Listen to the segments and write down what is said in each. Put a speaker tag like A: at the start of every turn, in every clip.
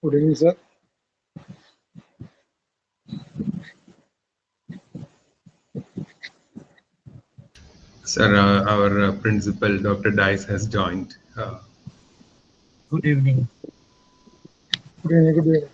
A: Good evening, sir.
B: Sir, our principal, Dr. Dice, has joined.
C: Good evening.
A: Good evening, good evening.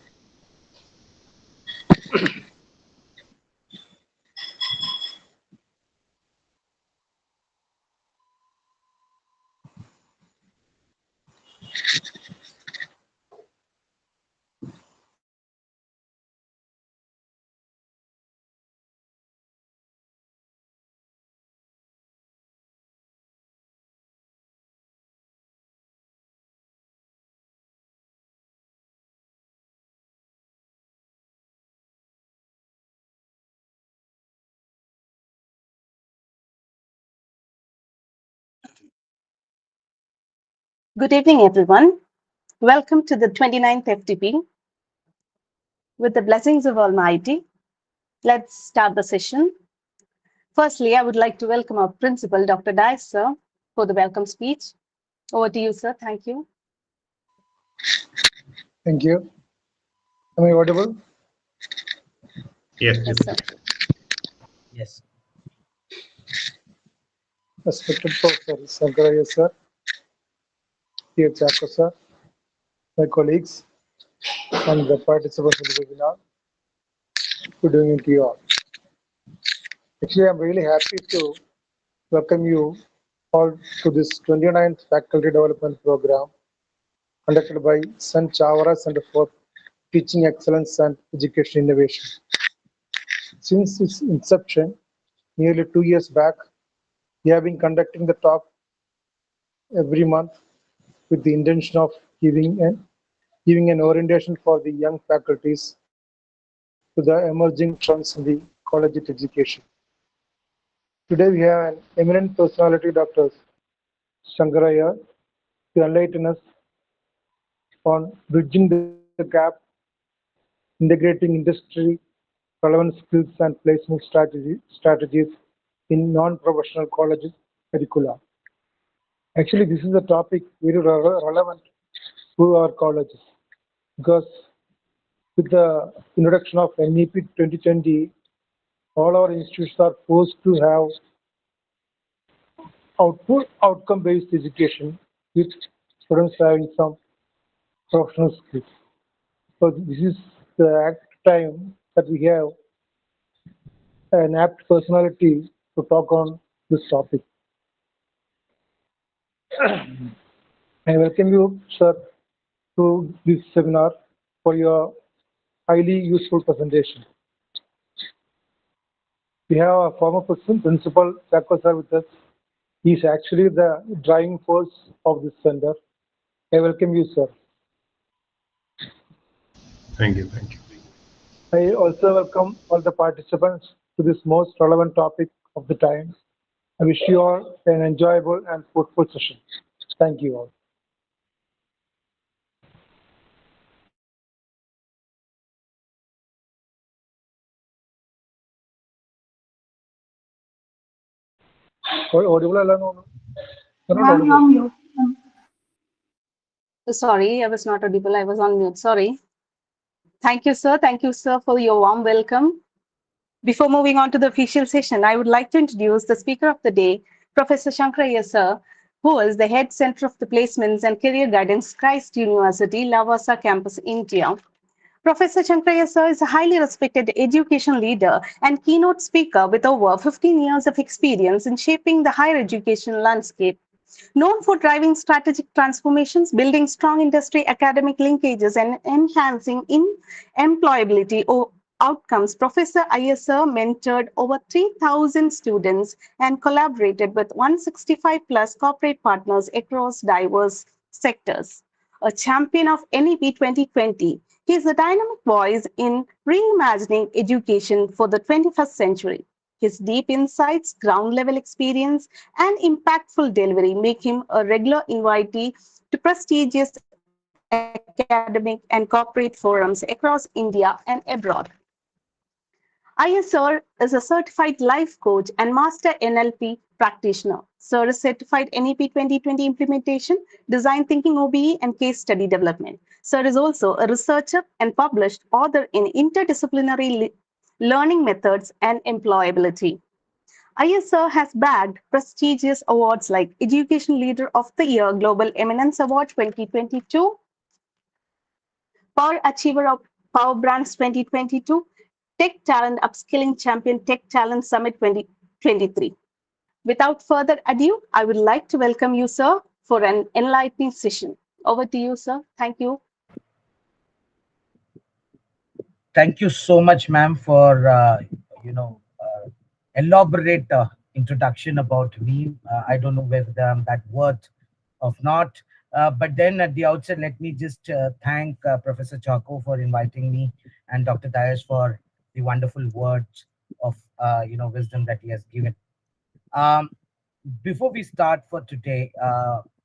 D: Good evening, everyone. Welcome to the 29th FDP. With the blessings of Almighty, let's start the session. Firstly, I would like to welcome our principal, Dr. Dice, sir, for the welcome speech. Over to you, sir. Thank you.
A: Thank you. Am I audible?
B: Yes,
D: Yes, sir.
C: Yes.
A: Respected Professor Shankar, sir, dear Chako, sir, my colleagues, and the participants of the webinar. Good evening to you all. Actually, I'm really happy to welcome you all to this 29th Faculty Development Program conducted by St. Chavara Center for Teaching Excellence and Education Innovation. Since its inception, nearly 2 years back, we have been conducting the talk every month with the intention of giving an orientation for the young faculties to the emerging trends in the collegiate education. Today we have an eminent personality, Dr. Shankar, to enlighten us on bridging the gap, integrating industry relevant skills and placement strategies in non-professional colleges curricula. Actually, this is a topic very relevant to our colleges because with the introduction of NEP 2020, all our institutions are forced to have outcome-based education with students having some professional skills. So this is the apt time that we have an apt personality to talk on this topic. I welcome you, sir, to this seminar for your highly useful presentation. We have a former principal, Shankar sir, with us. He is actually the driving force of this center. I welcome you, sir.
B: thank you, thank you.
A: I also welcome all the participants to this most relevant topic of the time. I wish you all an enjoyable and fruitful session. Thank you all. Audible alano? You're not audible.
D: Sorry, I was not audible. I was on mute. Sorry. Thank you, sir. Thank you, sir, for your warm welcome. Before moving on to the official session, I would like to introduce the speaker of the day, Professor Shankar, sir, who is the head center of the placements and career guidance, Christ University, Lavasa campus, India. Professor Shankar, sir, is a highly respected education leader and keynote speaker with over 15 years of experience in shaping the higher education landscape. Known for driving strategic transformations, building strong industry academic linkages, and enhancing employability outcomes, Professor Iyer mentored over 3,000 students and collaborated with 165 plus corporate partners across diverse sectors. A champion of NEP 2020, he is a dynamic voice in reimagining education for the 21st century. His deep insights, ground level experience, and impactful delivery make him a regular invitee to prestigious academic and corporate forums across India and abroad. ISR is a certified life coach and master NLP practitioner. Sir is certified NEP 2020 implementation, design thinking OBE, and case study development. Sir is also a researcher and published author in interdisciplinary learning methods and employability. ISR has bagged prestigious awards like Education Leader of the Year Global Eminence Award 2022, Power Achiever of Power Brands 2022, Tech Talent Upskilling Champion Tech Talent Summit 2023. Without further ado, I would like to welcome you, sir, for an enlightening session. Over to you, sir. Thank you.
C: Thank you so much, ma'am, for elaborate introduction about me. I don't know whether I'm that worth of not, but then at the outset, let me just thank Professor Chaco for inviting me and Dr. Dias for the wonderful words of wisdom that he has given. Before we start for today,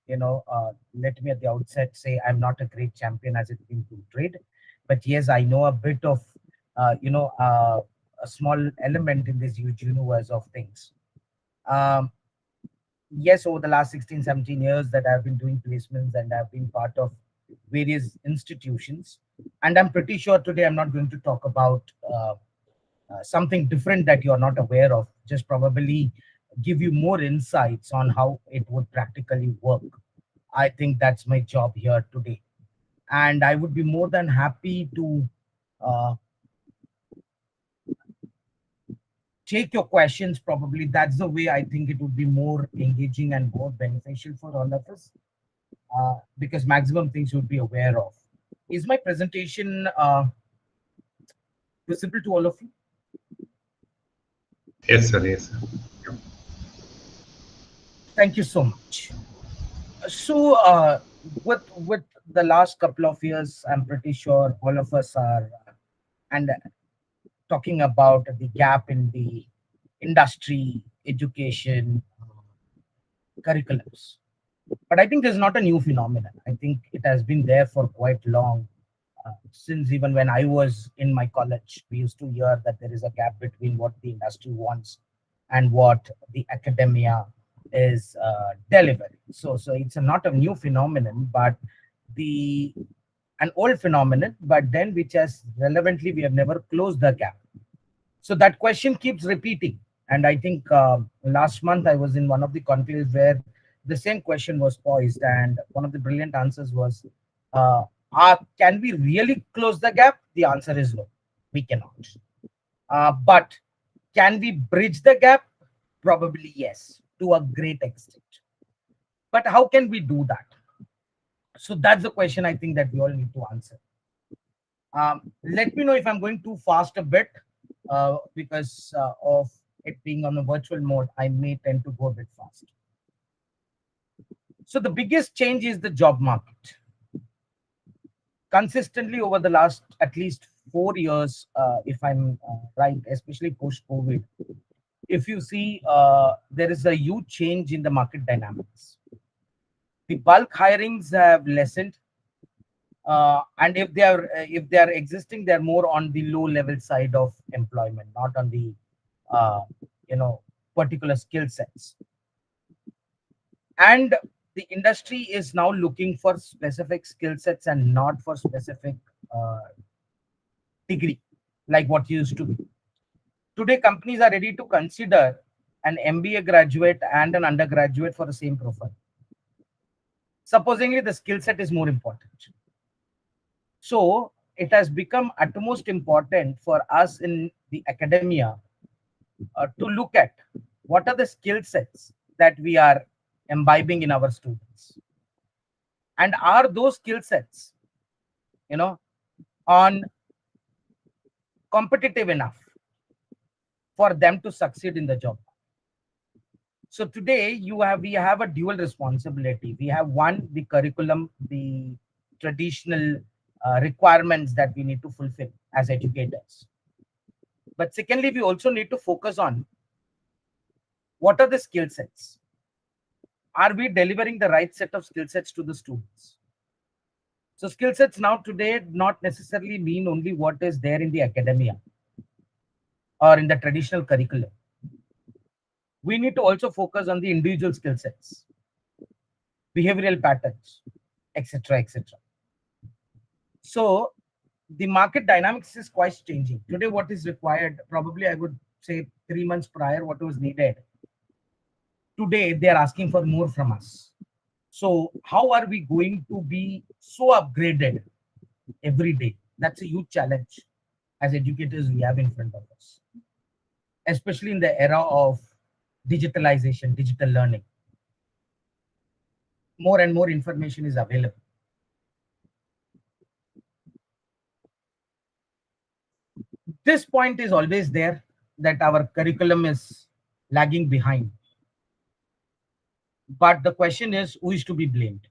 C: let me at the outset say I'm not a great champion as it's been portrayed, but yes, I know a bit of, a small element in this huge universe of things. Yes, over the last 16, 17 years that I've been doing placements and I've been part of various institutions. And I'm pretty sure today I'm not going to talk about something different that you're not aware of, just probably give you more insights on how it would practically work. I think that's my job here today. And I would be more than happy to take your questions. Probably that's the way I think it would be more engaging and more beneficial for all of us, because maximum things you'd be aware of. Is my presentation visible to all of you?
B: Yes, sir. Yes, sir.
C: Thank you so much. So, with the last couple of years, I'm pretty sure all of us are and talking about the gap in the industry, education, curriculums. But I think there's not a new phenomenon. I think it has been there for quite long. Since even when I was in my college, we used to hear that there is a gap between what the industry wants and what the academia is delivering. So it's not a new phenomenon, but an old phenomenon, but then which has relevantly we have never closed the gap. So that question keeps repeating. And I think last month I was in one of the conclaves where the same question was posed, and one of the brilliant answers was, can we really close the gap? The answer is no, we cannot. But can we bridge the gap? Probably yes, to a great extent. But how can we do that? So that's the question I think that we all need to answer. Let me know if I'm going too fast a bit, because of it being on a virtual mode, I may tend to go a bit fast. So the biggest change is the job market. Consistently over the last at least 4 years, if I'm right, especially post-COVID, if you see, there is a huge change in the market dynamics. The bulk hirings have lessened, and if they are existing, they're more on the low level side of employment, not on the particular skill sets. And the industry is now looking for specific skill sets and not for specific degree like what used to be. Today, companies are ready to consider an MBA graduate and an undergraduate for the same profile. Supposingly, the skill set is more important. So it has become utmost important for us in the academia to look at what are the skill sets that we are imbibing in our students, and are those skill sets on competitive enough for them to succeed in the job. So today we have a dual responsibility. We have one, the curriculum, the traditional requirements that we need to fulfill as educators. But secondly, we also need to focus on what are the skill sets. Are we delivering the right set of skill sets to the students? So skill sets now today not necessarily mean only what is there in the academia or in the traditional curriculum. we need to also focus on the individual skill sets, behavioral patterns, etc., etc. So the market dynamics is quite changing. Today, what is required, probably I would say 3 months prior, what was needed. Today, they are asking for more from us. So how are we going to be so upgraded every day? That's a huge challenge as educators we have in front of us, especially in the era of digitalization, digital learning. More and more information is available. This point is always there, that our curriculum is lagging behind. But the question is, who is to be blamed?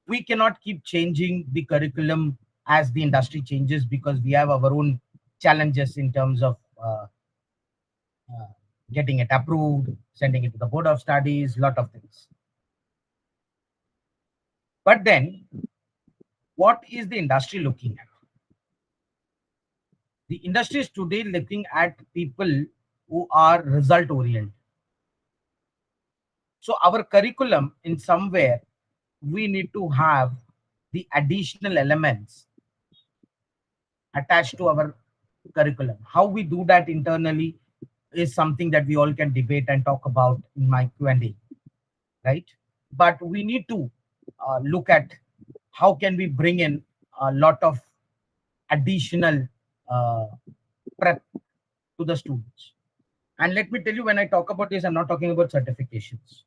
C: We cannot keep changing the curriculum as the industry changes, because we have our own challenges in terms of uh, getting it approved, sending it to the board of studies, lot of things. But then, what is the industry looking at? The industry is today looking at people who are result oriented. So our curriculum, in somewhere, we need to have the additional elements attached to our curriculum. How we do that internally is something that we all can debate and talk about in my Q&A, right? But we need to look at how can we bring in a lot of additional uh, prep to the students. And let me tell you, when I talk about this, I'm not talking about certifications.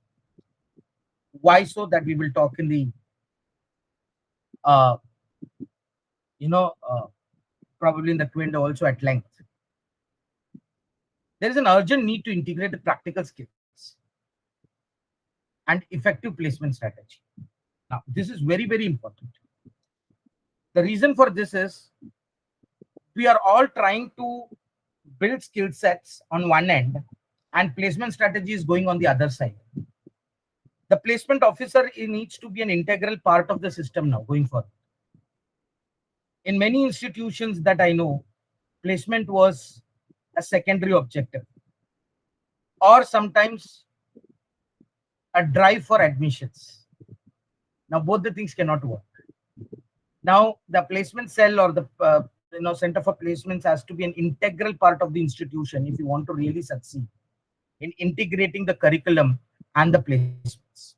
C: Why? So that we will talk in the uh, you know probably in the Q&A also at length. There is an urgent need to integrate the practical skills and effective placement strategy. Now, this is very, very important. The reason for this is we are all trying to build skill sets on one end, and placement strategy is going on the other side. The placement officer needs to be an integral part of the system now going forward. In many institutions that I know, placement was a secondary objective, or sometimes a drive for admissions. Now, both the things cannot work. Now, the placement cell or the center for placements has to be an integral part of the institution if you want to really succeed in integrating the curriculum and the placements.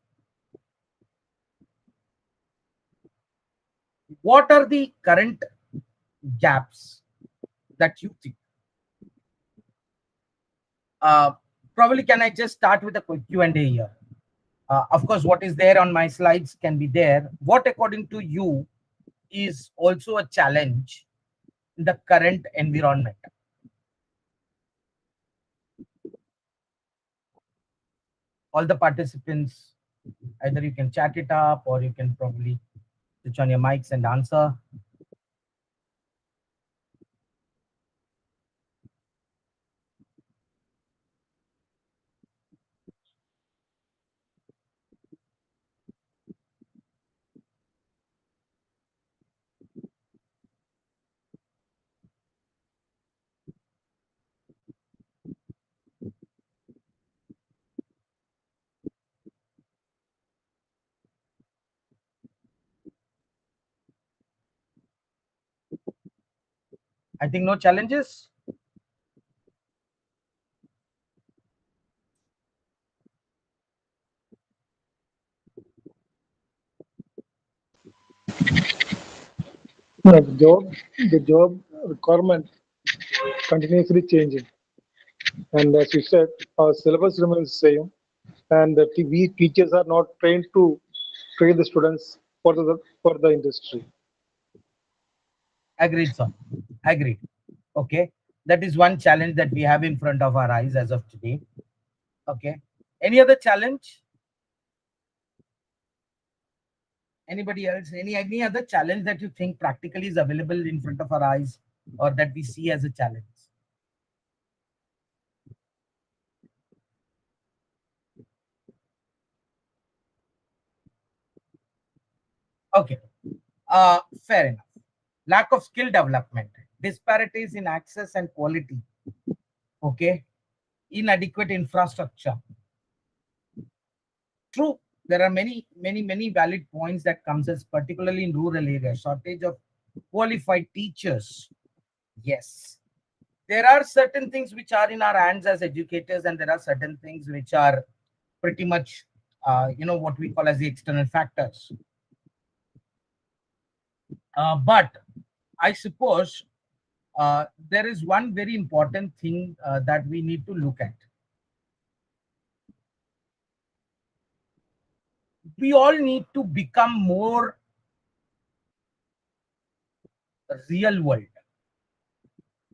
C: What are the current gaps that you think? Probably, can I just start with a quick Q&A here? Of course, what is there on my slides can be there. What, according to you, is also a challenge in the current environment? All the participants, either you can chat it up or you can probably switch on your mics and answer. I think no challenges.
A: No, the job requirement continuously changing. And as you said, our syllabus remains the same. And we teachers are not trained to train the students for the industry.
C: Agreed, sir. Agreed. Okay. That is one challenge that we have in front of our eyes as of today. Okay. Any other challenge? Anybody else? Any other challenge that you think practically is available in front of our eyes or that we see as a challenge? Okay. Fair enough. Lack of skill development, disparities in access and quality. Okay. inadequate infrastructure. True, there are many valid points that comes as particularly in rural areas, shortage of qualified teachers. Yes, there are certain things which are in our hands as educators, and there are certain things which are pretty much, what we call as the external factors. But I suppose there is one very important thing that we need to look at. We all need to become more real world.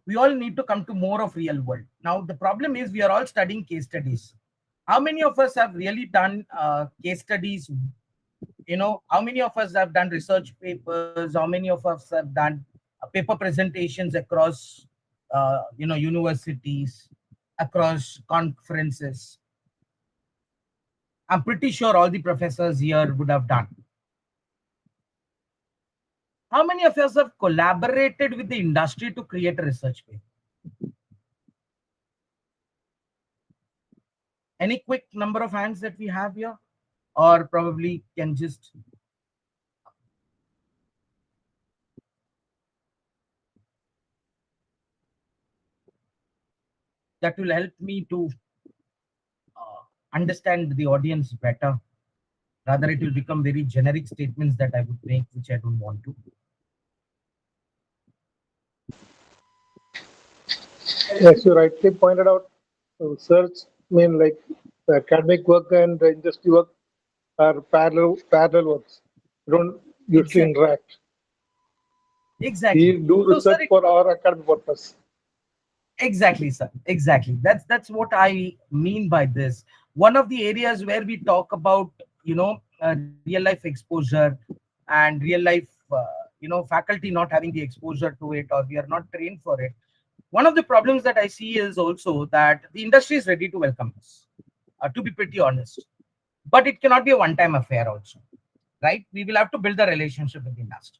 C: We all need to come to more of real world. Now, the problem is we are all studying case studies. How many of us have really done case studies? How many of us have done research papers? How many of us have done paper presentations across, universities, across conferences? I'm pretty sure all the professors here would have done. How many of us have collaborated with the industry to create a research paper? Any quick number of hands that we have here? Or probably can just... That will help me to understand the audience better. Rather, it will become very generic statements that I would make, which I don't want to.
A: Yes, you rightly pointed out. Research, like the academic work and the industry work are parallel works. We don't usually interact.
C: Exactly.
A: We do
C: So,
A: research
C: sir,
A: for our academic purpose.
C: exactly, sir. Exactly. That's what I mean by this. One of the areas where we talk about, real life exposure and real life, faculty not having the exposure to it, or we are not trained for it. One of the problems that I see is also that the industry is ready to welcome us, to be pretty honest. But it cannot be a one-time affair also, right? We will have to build a relationship with the industry.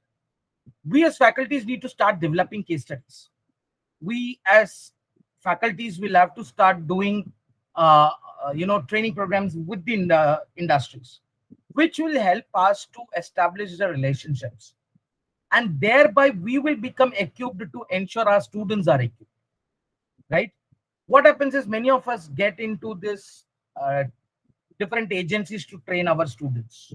C: We as faculties need to start developing case studies. We as faculties will have to start doing training programs within the industries, which will help us to establish the relationships, and thereby we will become equipped to ensure our students are equipped, right? What happens is many of us get into this different agencies to train our students.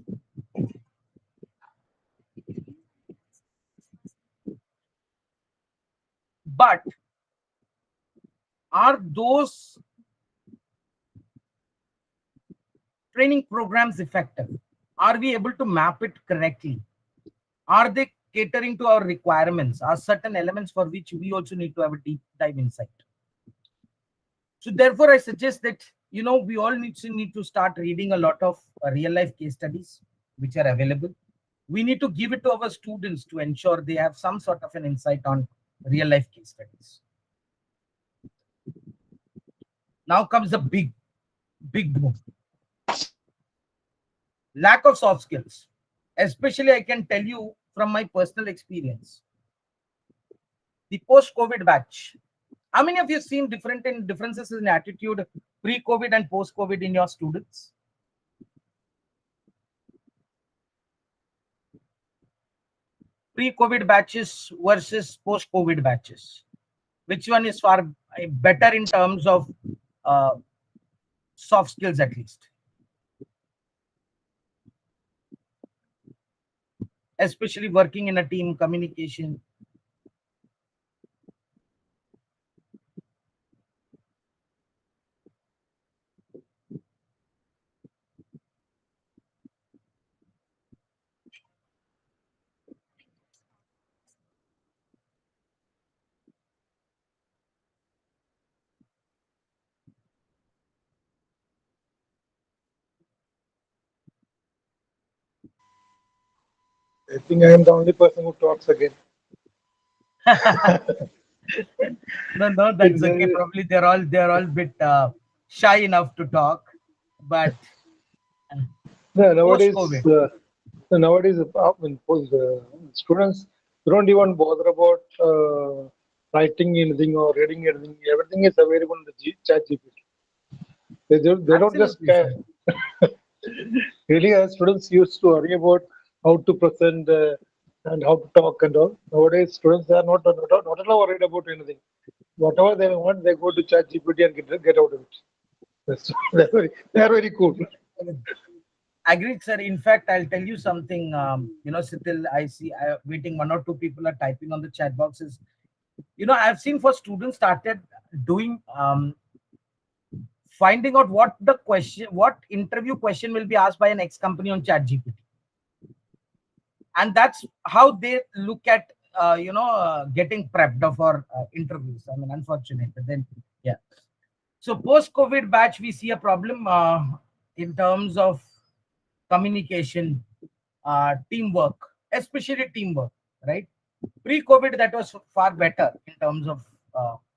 C: But are those training programs effective? Are we able to map it correctly? Are they catering to our requirements? Are certain elements for which we also need to have a deep dive insight? So therefore, I suggest that we all need to start reading a lot of real life case studies which are available. We need to give it to our students to ensure they have some sort of an insight on real life case studies. Now comes the big boom. Lack of soft skills. Especially, I can tell you from my personal experience. The post-COVID batch. How many of you have seen differences in attitude pre-COVID and post-COVID in your students? Pre-COVID batches versus post-COVID batches. Which one is far better in terms of soft skills, at least? Especially working in a team, communication.
A: I think I am the only person who talks again.
C: No, that's okay. Probably they're all a bit shy enough to talk, but
A: Nowadays,
C: post-COVID.
A: Students don't even bother about writing anything or reading anything. Everything is available in the chat GPT. They don't just
C: Absolutely,
A: care.
C: sir.
A: Really, as students used to worry about how to present and how to talk and all. Nowadays, students are not at all worried about anything. Whatever they want, they go to ChatGPT and get out of it. They are very cool.
C: Agreed, sir. In fact, I'll tell you something. Still, I see waiting, one or two people are typing on the chat boxes. I've seen for students started doing finding out what interview question will be asked by an ex company on chat GPT, and that's how they look at getting prepped for interviews. I mean, unfortunate, but then yeah. So post COVID batch, we see a problem in terms of communication, teamwork, especially teamwork, right? Pre COVID, that was far better in terms of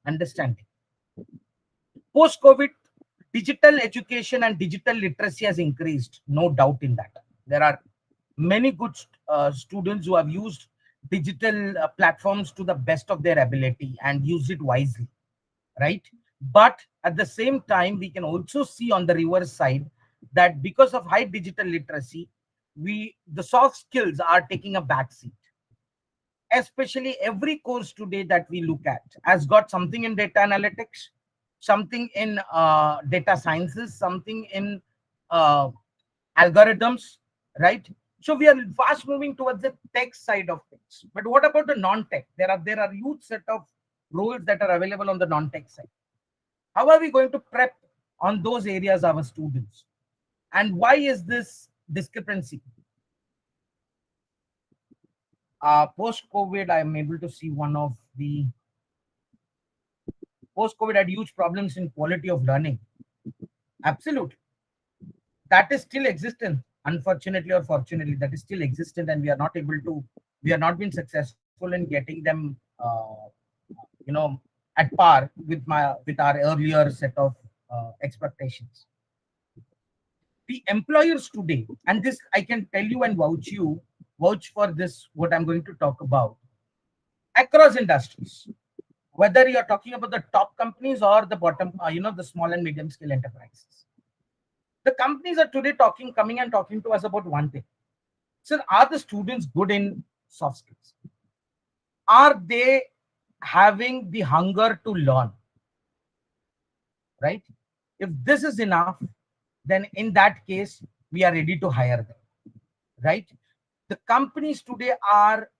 C: understanding. Post COVID, digital education and digital literacy has increased, no doubt in that. There are many good students who have used digital platforms to the best of their ability and use it wisely, right? But at the same time, we can also see on the reverse side that because of high digital literacy, the soft skills are taking a backseat. Especially every course today that we look at has got something in data analytics, something in data sciences, something in uh, algorithms, right? So we are fast moving towards the tech side of things. But what about the non-tech? There are huge set of roles that are available on the non-tech side. How are we going to prep on those areas our students? And why is this discrepancy? Post-COVID, I am able to see one of the post-COVID had huge problems in quality of learning. Absolutely. That is still existent. Unfortunately or fortunately, that is still existent, and we are not been successful in getting them, at par with our earlier set of expectations. The employers today, and this I can tell you and vouch for this, what I'm going to talk about, across industries, whether you're talking about the top companies or the bottom, the small and medium scale enterprises. The companies are today coming and talking to us about one thing. So, are the students good in soft skills? Are they having the hunger to learn? Right? If this is enough, then in that case, we are ready to hire them. Right? The companies today are,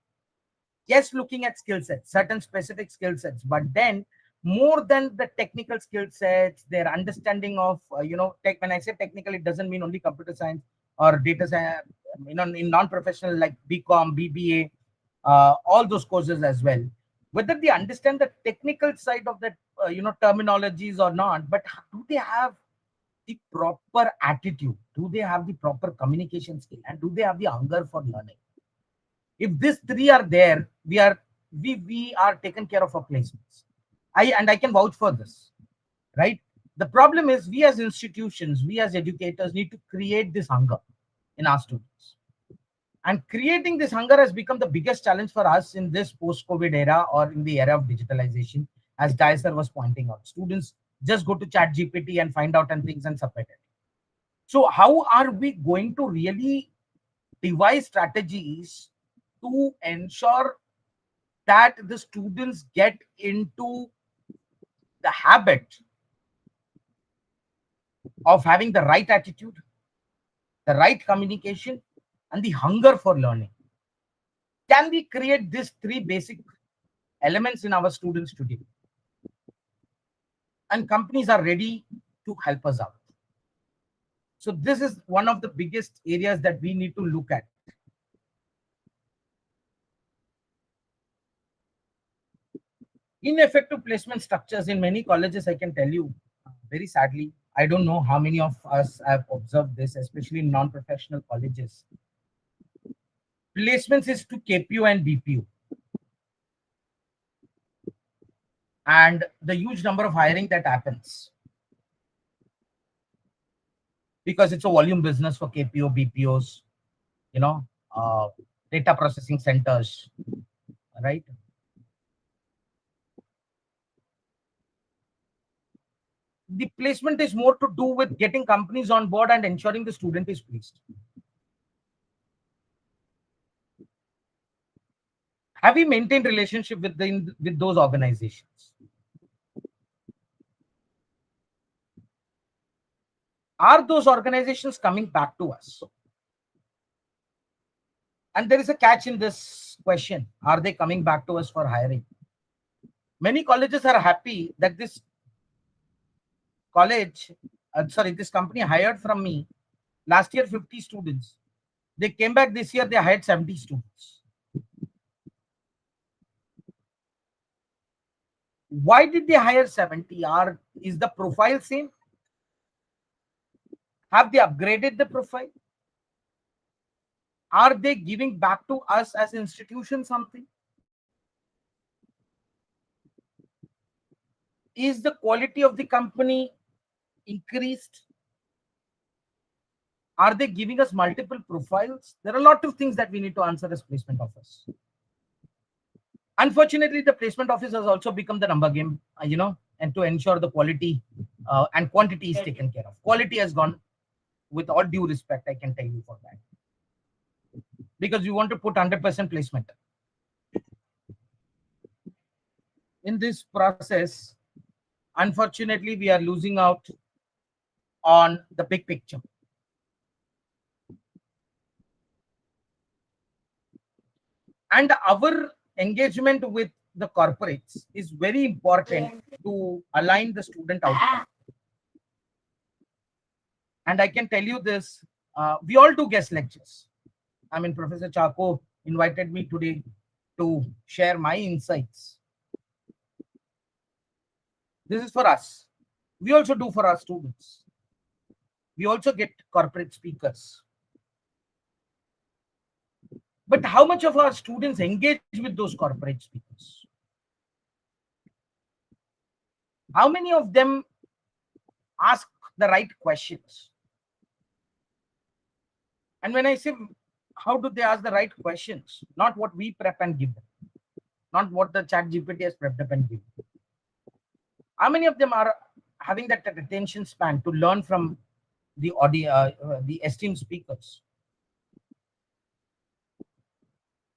C: yes, looking at skill sets, certain specific skill sets, but then more than the technical skill sets, their understanding of tech. When I say technical, it doesn't mean only computer science or data science. In non-professional like BCom, BBA, all those courses as well. Whether they understand the technical side of that, terminologies or not, but do they have the proper attitude? Do they have the proper communication skill? And do they have the hunger for learning? If these three are there, we are taken care of our placements. I can vouch for this, right? The problem is we as institutions, we as educators need to create this hunger in our students. And creating this hunger has become the biggest challenge for us in this post-COVID era or in the era of digitalization, as Dicer was pointing out. Students just go to chat GPT and find out and things and submit it. So how are we going to really devise strategies to ensure that the students get into the habit of having the right attitude, the right communication, and the hunger for learning? Can we create these three basic elements in our students today? And companies are ready to help us out. So this is one of the biggest areas that we need to look at. Ineffective placement structures in many colleges, I can tell you, very sadly, I don't know how many of us have observed this, especially in non-professional colleges. Placements is to KPO and BPO. And the huge number of hiring that happens, because it's a volume business for KPO, BPOs, uh, data processing centers, right? the placement is more to do with getting companies on board and ensuring the student is placed. Have we maintained relationship with those organizations? Are those organizations coming back to us? And there is a catch in this question. Are they coming back to us for hiring? Many colleges are happy that this this company hired from me last year 50 students. They came back this year, they hired 70 students. Why did they hire 70? Is the profile same? Have they upgraded the profile? Are they giving back to us as an institution something? Is the quality of the company increased? Are they giving us multiple profiles? There are a lot of things that we need to answer as placement office. Unfortunately, the placement office has also become the number game, and to ensure the quality and quantity is taken care of. Quality has gone, with all due respect, I can tell you for that. Because we want to put 100% placement. In this process, unfortunately, we are losing out on the big picture. And our engagement with the corporates is very important to align the student outcome. And I can tell you this, we all do guest lectures. I mean, Professor Chako invited me today to share my insights. This is for us. We also do for our students. We also get corporate speakers. But how much of our students engage with those corporate speakers? How many of them ask the right questions? And when I say, how do they ask the right questions? Not what we prep and give them. Not what the chat GPT has prepped up and give them. How many of them are having that attention span to learn from the esteemed speakers?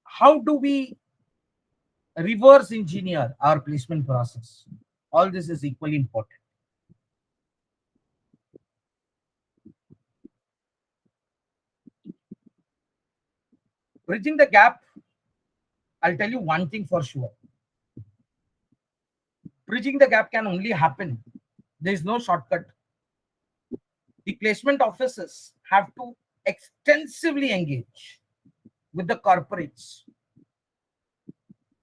C: How do we reverse engineer our placement process? All this is equally important. Bridging the gap, I'll tell you one thing for sure. Bridging the gap can only happen. There is no shortcut. The placement offices have to extensively engage with the corporates,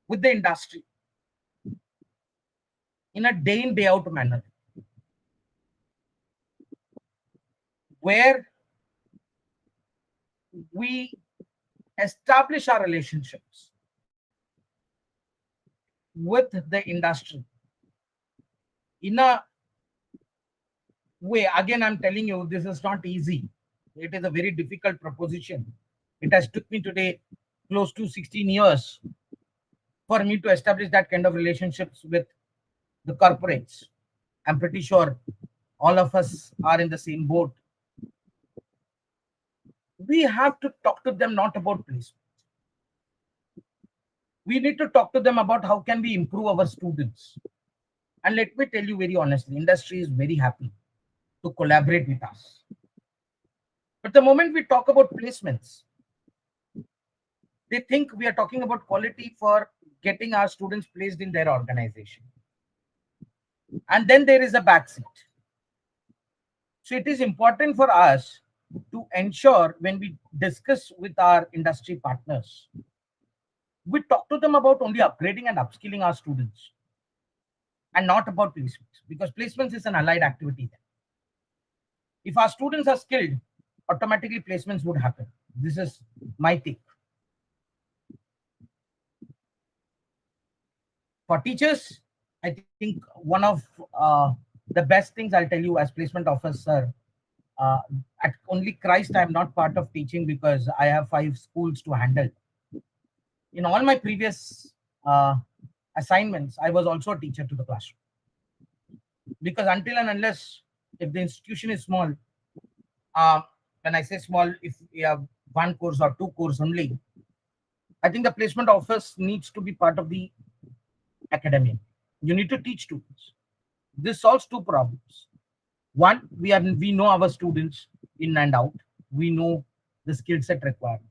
C: with the industry, in a day in, day out manner, where we establish our relationships with the industry in a way. Again, I'm telling you, this is not easy. It is a very difficult proposition. It has took me today close to 16 years for me to establish that kind of relationships with the corporates. I'm pretty sure all of us are in the same boat. We have to talk to them not about placement. We need to talk to them about how can we improve our students. And let me tell you very honestly, industry is very happy to collaborate with us. But the moment we talk about placements, they think we are talking about quality for getting our students placed in their organization. And then there is a backseat. So it is important for us to ensure when we discuss with our industry partners, we talk to them about only upgrading and upskilling our students and not about placements, because placements is an allied activity. If our students are skilled, automatically placements would happen. This is my take. For teachers, I think one of the best things I'll tell you as placement officer, at only Christ, I'm not part of teaching because I have 5 schools to handle. In all my previous assignments, I was also a teacher to the classroom. because until and unless, if the institution is small, when I say small, if we have one course or two courses only, I think the placement office needs to be part of the academy. You need to teach students. This solves two problems. One, we know our students in and out. We know the skill set requirements.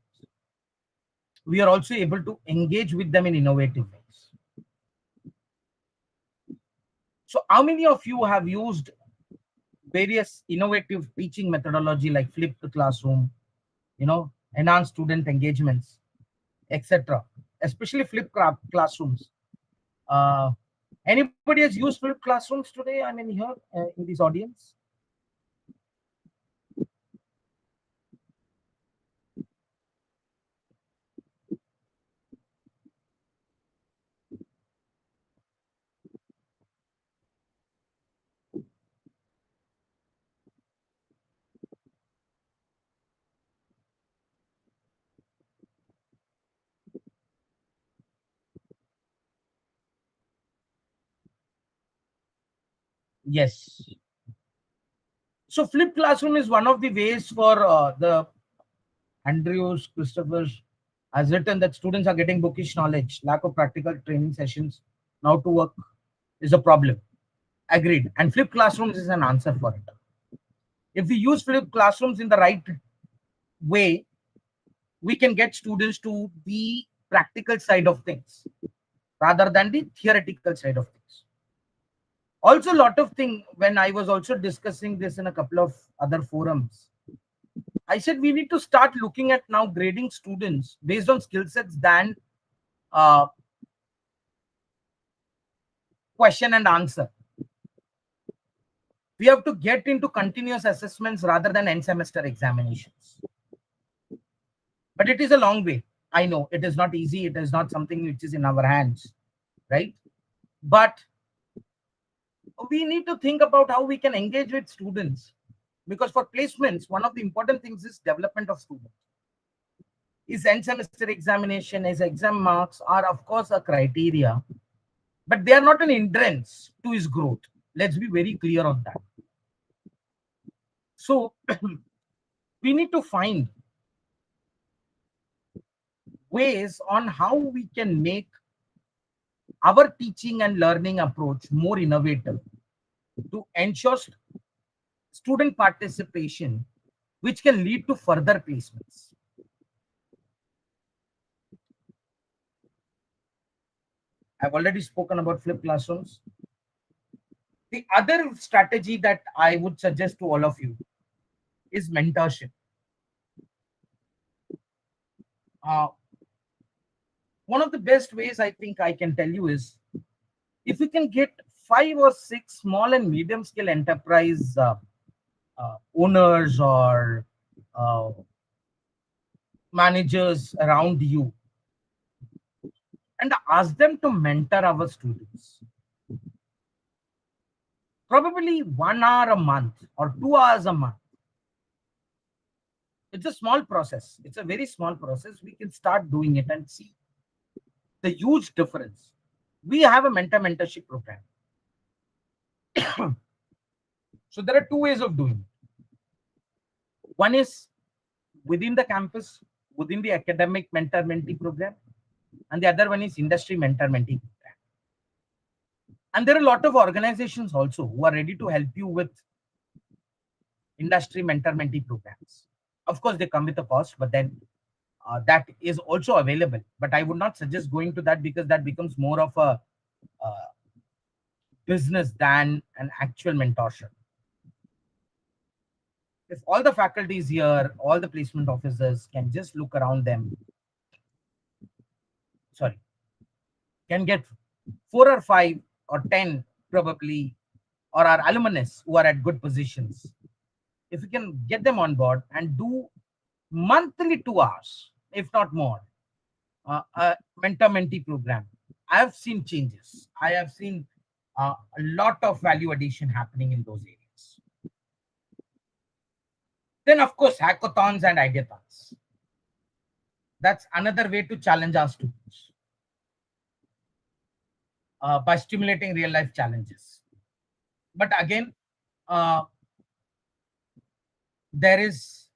C: We are also able to engage with them in innovative ways. So how many of you have used various innovative teaching methodology like flipped classroom, enhanced student engagements, etc., especially flipped classrooms? Anybody has used flipped classrooms today? I mean, here in this audience. Yes. So flipped classroom is one of the ways for the Andrews, Christopher's has written that students are getting bookish knowledge, lack of practical training sessions. Now to work is a problem. Agreed. And flipped classrooms is an answer for it. If we use flipped classrooms in the right way, we can get students to the practical side of things rather than the theoretical side of things. Also, a lot of things, when I was also discussing this in a couple of other forums, I said we need to start looking at now grading students based on skill sets than uh, question and answer. We have to get into continuous assessments rather than end semester examinations. But it is a long way. I know it is not easy. It is not something which is in our hands, right? But we need to think about how we can engage with students, because for placements, one of the important things is development of students. His end semester examination, his exam marks are of course a criteria, but they are not an hindrance to his growth. Let's be very clear on that. So we need to find ways on how we can make our teaching and learning approach more innovative to ensure student participation, which can lead to further placements. I've already spoken about flipped classrooms. The other strategy that I would suggest to all of you is mentorship. One of the best ways I think I can tell you is if we can get 5 or 6 small and medium scale enterprise owners or managers around you and ask them to mentor our students. Probably 1 hour a month or 2 hours a month. It's a small process. It's a very small process. We can start doing it and see the huge difference. We have a mentorship program. So there are 2 ways of doing it. One is within the campus, within the academic mentor-mentee program, and the other one is industry mentor-mentee program. And there are a lot of organizations also who are ready to help you with industry mentor-mentee programs. Of course, they come with a cost, but then that is also available. But I would not suggest going to that because that becomes more of a business than an actual mentorship. If all the faculties here, all the placement officers can just look around them, can get 4 or 5 or 10 probably, or our alumnus who are at good positions, if we can get them on board and do monthly 2 hours, if not more, a mentor-mentee program, I have seen changes. I have seen a lot of value addition happening in those areas. Then, of course, hackathons and ideathons. That's another way to challenge our students by stimulating real-life challenges. But again, there is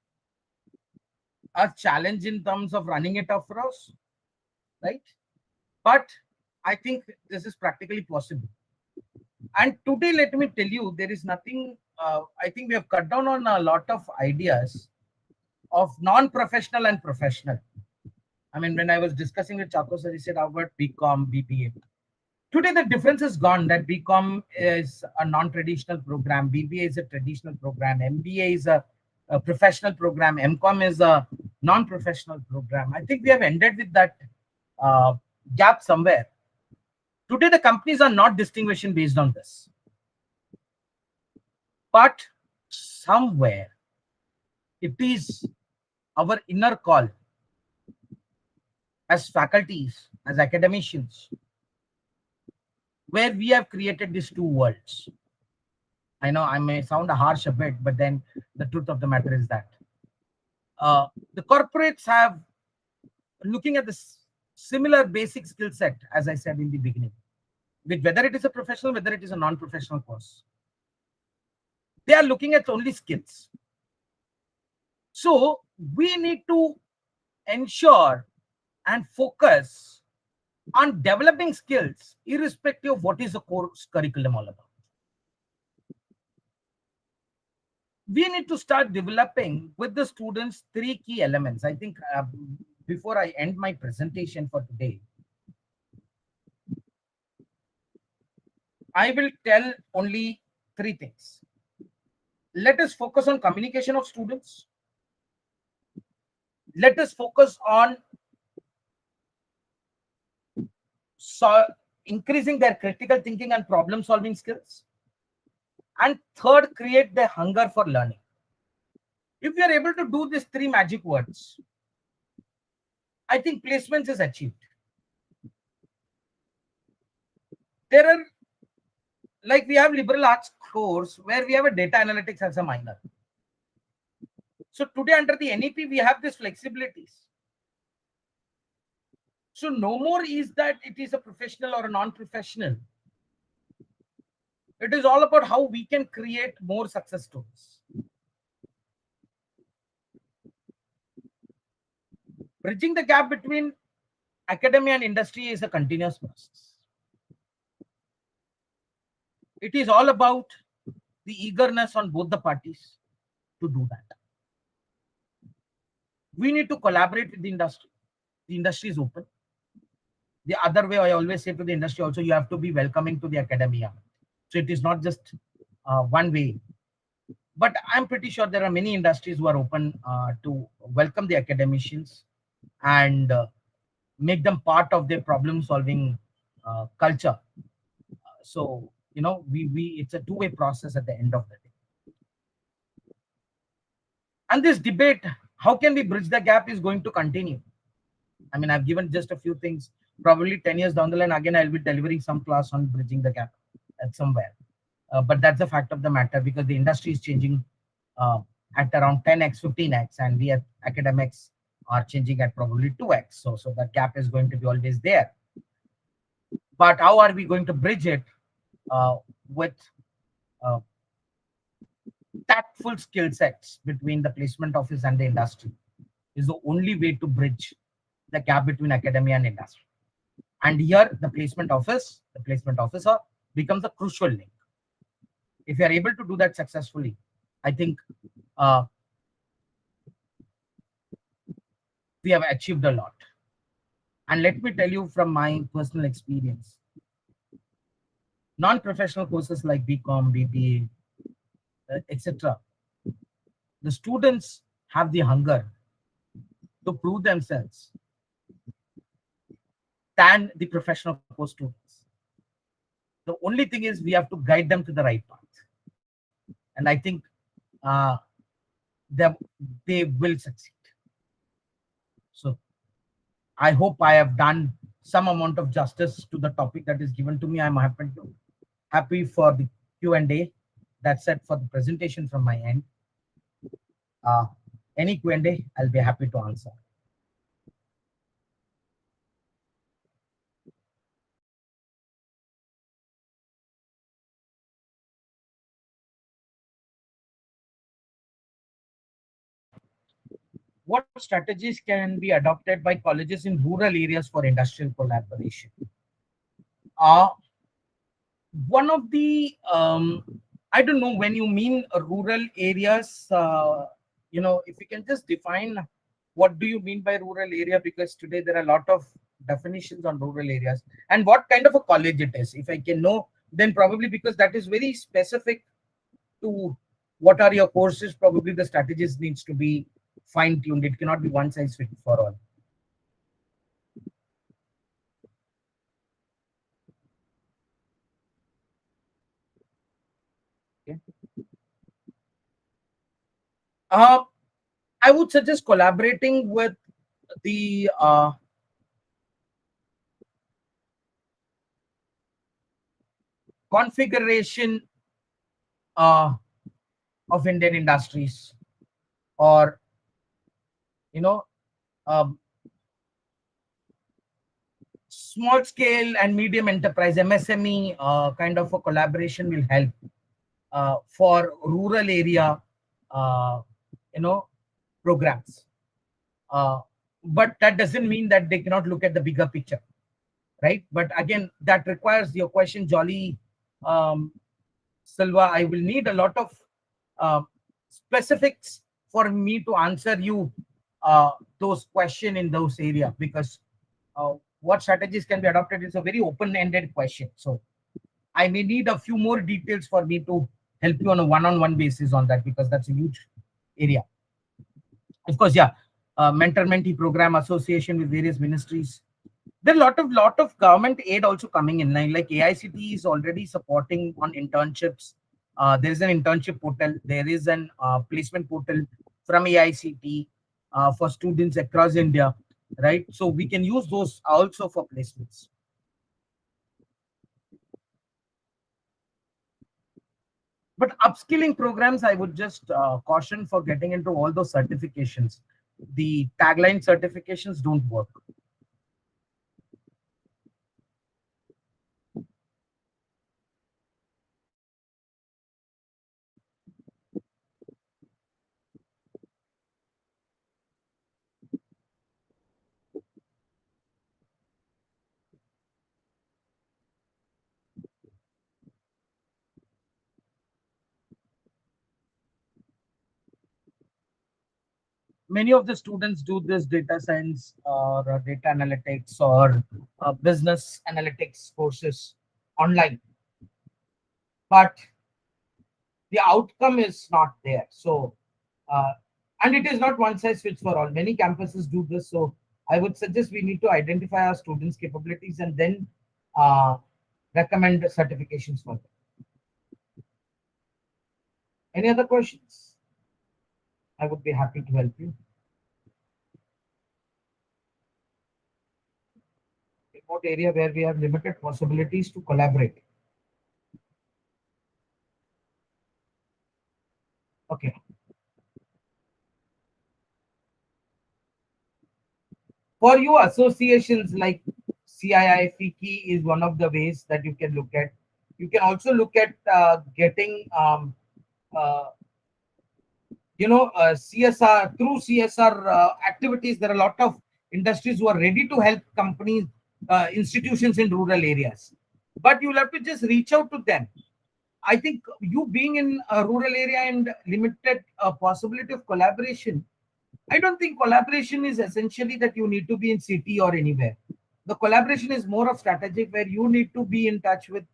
C: a challenge in terms of running it across, right? But I think this is practically possible. And today, let me tell you, there is nothing. I think we have cut down on a lot of ideas of non-professional and professional. I mean, when I was discussing with Chaco sir, he said about BCom, BBA. Today, the difference is gone. That BCom is a non-traditional program, BBA is a traditional program, MBA is a professional program, MCom is a non-professional program. I think we have ended with that gap somewhere. Today, the companies are not distinguishing based on this. But somewhere, it is our inner call as faculties, as academicians, where we have created these two worlds. I know I may sound harsh a bit, but then the truth of the matter is that the corporates have looking at this similar basic skill set, as I said in the beginning, with whether it is a professional, whether it is a non-professional course. They are looking at only skills. So we need to ensure and focus on developing skills, irrespective of what is the course curriculum all about. We need to start developing with the students 3 key elements. I think before I end my presentation for today, I will tell only 3 things. Let us focus on communication of students. Let us focus on increasing their critical thinking and problem solving skills. And third, create the hunger for learning. If we are able to do these 3 magic words, I think placements is achieved. There are, like we have liberal arts course where we have a data analytics as a minor. So today under the NEP, we have these flexibilities. So no more is that it is a professional or a non-professional. It is all about how we can create more success stories. Bridging the gap between academia and industry is a continuous process. It is all about the eagerness on both the parties to do that. We need to collaborate with the industry. The industry is open. The other way, I always say to the industry also, you have to be welcoming to the academia. So it is not just one way. But I'm pretty sure there are many industries who are open to welcome the academicians and make them part of their problem-solving culture. So, you know, it's a two-way process at the end of the day. And this debate, how can we bridge the gap, is going to continue. I mean, I've given just a few things. Probably 10 years down the line, again, I'll be delivering some class on bridging the gap at somewhere. But that's the fact of the matter, because the industry is changing at around 10x, 15x, and we as academics are changing at probably 2x. So that gap is going to be always there. But how are we going to bridge it with tactful skill sets between the placement office and the industry is the only way to bridge the gap between academia and industry. And here the placement officer becomes a crucial link. If you are able to do that successfully, I think we have achieved a lot. And let me tell you from my personal experience, non-professional courses like BCom, BBA, etc., the students have the hunger to prove themselves than the professional course students. The only thing is we have to guide them to the right path. And I think they will succeed. So I hope I have done some amount of justice to the topic that is given to me. I'm happy for the Q&A. That's it for the presentation from my end. Any Q&A, I'll be happy to answer. what strategies can be adopted by colleges in rural areas for industrial collaboration? Uh, One of the I don't know when you mean rural areas, if you can just define what do you mean by rural area, because today there are a lot of definitions on rural areas and what kind of a college it is. If I can know, then probably because that is very specific to what are your courses, probably the strategies needs to be fine tuned. It cannot be one size fit for all. Okay. Uh, I would suggest collaborating with the configuration uh, of Indian industries, or you know um, small scale and medium enterprise MSME kind of a collaboration will help for rural area uh, you know programs, uh, but that doesn't mean that they cannot look at the bigger picture, right? But again, that requires your question, Jolly um, Silva. I will need a lot of uh, specifics for me to answer you those question in those area, because what strategies can be adopted is a very open-ended question. So I may need a few more details for me to help you on a one-on-one basis on that, because that's a huge area. Of course, yeah, mentor-mentee program association with various ministries. There are a lot of government aid also coming in line. Like AICT is already supporting on internships. There is an internship portal. There is an placement portal from AICT for students across India, right? So we can use those also for placements. But upskilling programs, I would just caution for getting into all those certifications. The tagline certifications don't work. Many of the students do this data science or data analytics or business analytics courses online, but the outcome is not there. So uh, and it is not one size fits for all. Many campuses do this. So I would suggest we need to identify our students capabilities and then uh, recommend certifications for them. Any other questions? I would be happy to help you. Remote area where we have limited possibilities to collaborate. Okay. For you, associations like CII, FICI is one of the ways that you can look at. You can also look at getting, uh, CSR. Through CSR activities. There are a lot of industries who are ready to help companies, institutions in rural areas. But you'll have to just reach out to them. I think you being in a rural area and limited possibility of collaboration, I don't think collaboration is essentially that you need to be in city or anywhere. The collaboration is more of strategic, where you need to be in touch with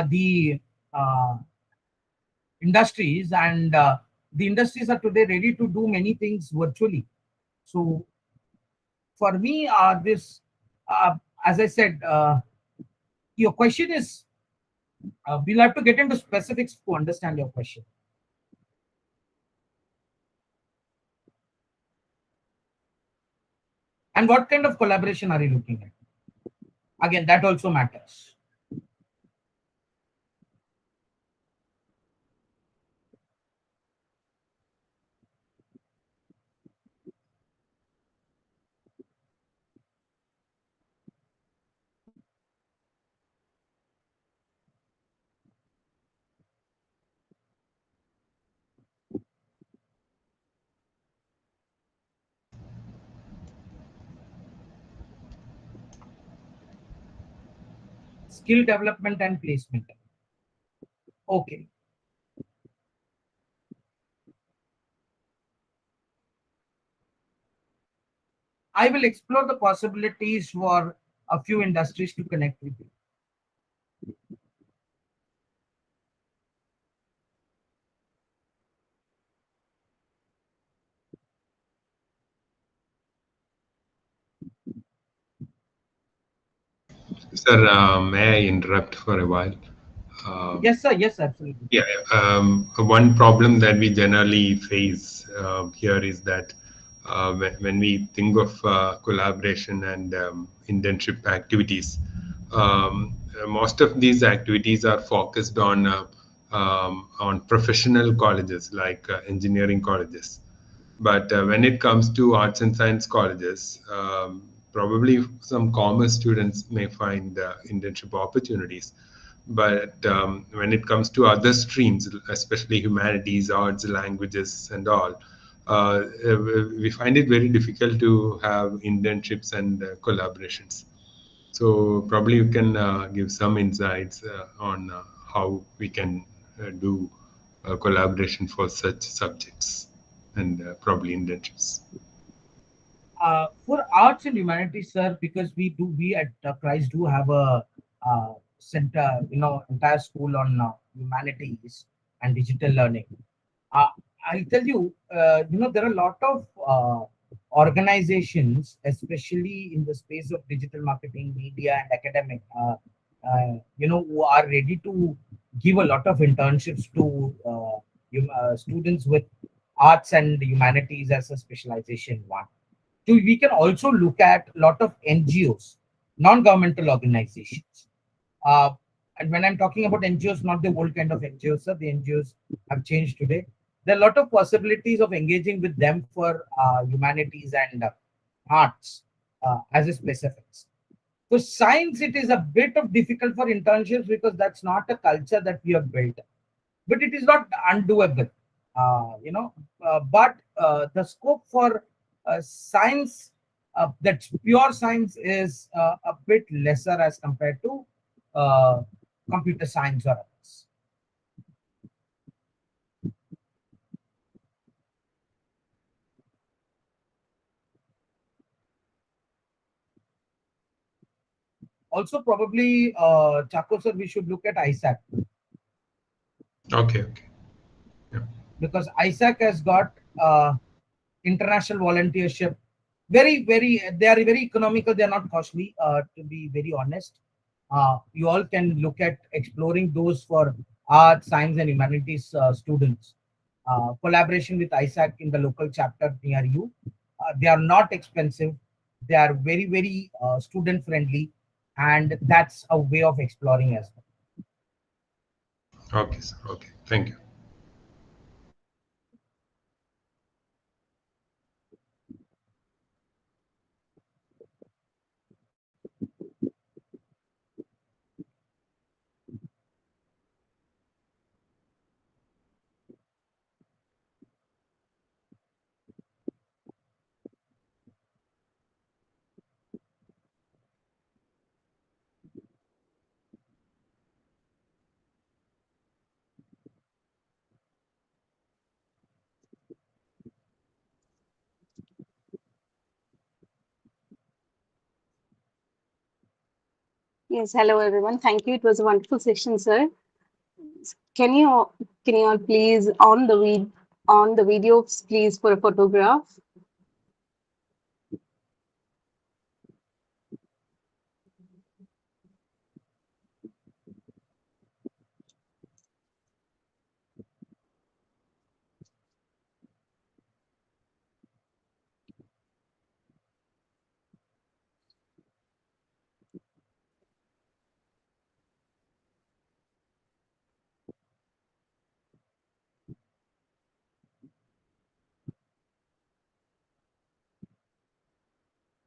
C: the uh, industries, and the industries are today ready to do many things virtually. So for me, this, uh, as I said, your question is, we'll have to get into specifics to understand your question. And what kind of collaboration are you looking at? Again, that also matters. skill development and placement. Okay. I will explore the possibilities for a few industries to connect with you.
B: Sir, may I interrupt for a while?
C: Yes, sir. Yes, absolutely.
B: Yeah, one problem that we generally face here is that when we think of collaboration and internship activities, most of these activities are focused on professional colleges like engineering colleges. But when it comes to arts and science colleges, probably some commerce students may find internship opportunities. But when it comes to other streams, especially humanities, arts, languages, and all, we find it very difficult to have internships and collaborations. So probably you can give some insights on how we can do collaboration for such subjects and probably internships.
C: For arts and humanities, sir, because we at Christ do have a center, entire school on humanities and digital learning. Uh, I'll tell you, there are a lot of organizations, especially in the space of digital marketing, media, and academic, who are ready to give a lot of internships to students with arts and humanities as a specialization one. So we can also look at a lot of NGOs, non-governmental organizations. Uh, and when I'm talking about NGOs, not the old kind of NGOs, sir, the NGOs have changed today. There are a lot of possibilities of engaging with them for humanities and arts as a specifics. For science, it is a bit of difficult for internships because that's not a culture that we have built, but it is not undoable. But the scope for science, that's pure science, is a bit lesser as compared to uh, computer science or others. Also, probably, Chaco sir, we should look at ISAC,
B: Okay, okay. Yeah.
C: because ISAC has got international volunteership. Very, they are very economical. They are not costly, to be very honest. You all can look at exploring those for art, science, and humanities students. Collaboration with ISAC in the local chapter near you. They are not expensive. They are very student friendly, and that's a way of exploring as well.
B: Okay, sir. Okay. Thank you.
D: Yes, hello everyone. Thank you. It was a wonderful session, sir. Can you can you all please on the video, please, for a photograph?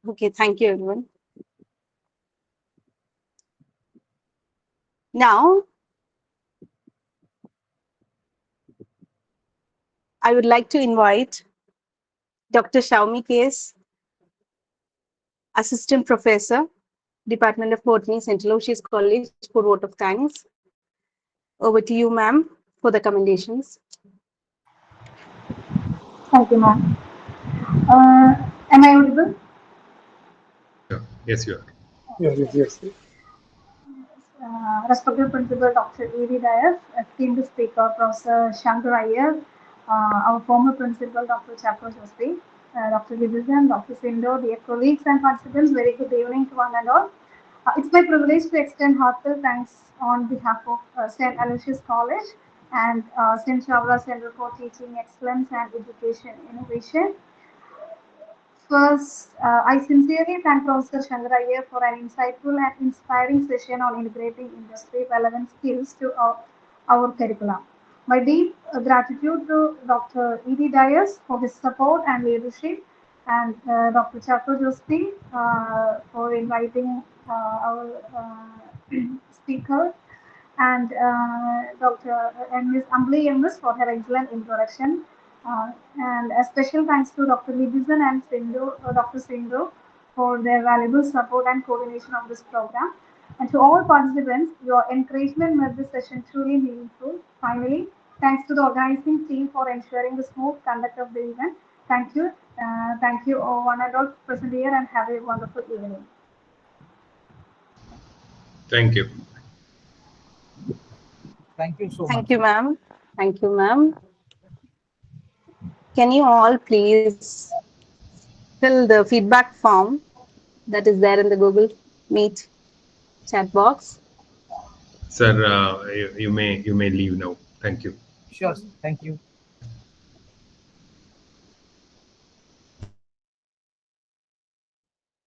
D: Okay, thank you everyone. Now, I would like to invite Dr. Shaumi Case, Assistant Professor, Department of Botany, St. Lucia's College, for vote of thanks. Over to you, ma'am, for the commendations.
E: Thank you, ma'am. Am I audible?
B: Yes, you are.
A: Yes.
E: Respected Principal Dr. E.D. Dayas, esteemed Speaker Professor Shankar, our former Principal Dr. Chapter Joseph, Dr. Gibson, Dr. Sindo, dear colleagues and participants, very good evening to one and all. It's my privilege to extend heartfelt thanks on behalf of St. Aloysius College and St. Chavla Center for Teaching Excellence and Education Innovation. First, I sincerely thank Professor Shankar for an insightful and inspiring session on integrating industry relevant skills to our curriculum. My deep gratitude to Dr. E.D. Dayas for his support and leadership, and Dr. Chakra Josti for inviting our speaker, and Dr. Ms. Ambli MS for her excellent introduction. And a special thanks to Dr. Libison and Dr. Sindhu for their valuable support and coordination of this program. And to all participants, your encouragement made this session truly meaningful. Finally, thanks to the organizing team for ensuring the smooth conduct of the event. Thank you. Thank you all, one and all present here, and have a wonderful evening.
B: Thank you.
C: Thank you so much.
D: Thank you, ma'am. Thank you, ma'am. Can you all please fill the feedback form that is there in the Google Meet chat box?
B: Sir, you may leave now. Thank you.
C: Sure. Thank you.